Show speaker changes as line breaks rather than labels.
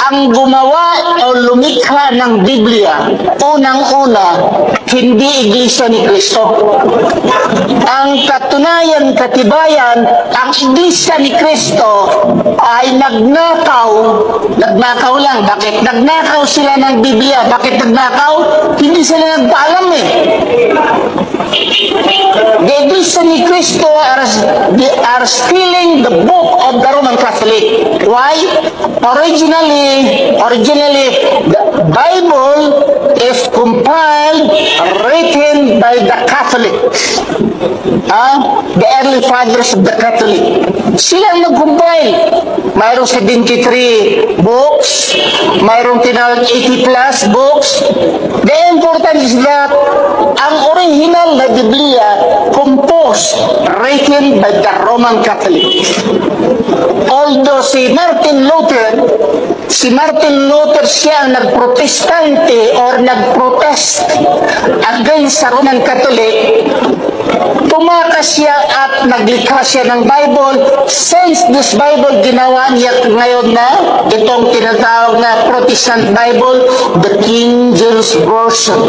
ang gumawa o lumikha ng Biblia, unang-una, hindi Iglesia ni Kristo. Ang katunayan, katibayan, ang Iglesia ni Kristo ay nagnakaw lang. Bakit? Nagnakaw sila ng Biblia. Bakit nagnakaw? Hindi sila nagpaalam eh. The Iglesia ni Cristo are stealing the book of the Roman Catholic. Why? Originally, the Bible is compiled, written by the Catholics. The early fathers of the Catholic. Sila ang nag-compile. Mayroong 73 books, mayroong tinawag 80 plus books. The important is that ang original na Biblia composed, written by the Roman Catholic. Although si Martin Luther siya ang nagprotestante or nagprotest against sa Roman Catholic, tumakas siya at naglikha siya ng Bible. Since this Bible ginawa niya ngayon na itong tinatawag na Protestant Bible, the King James Version.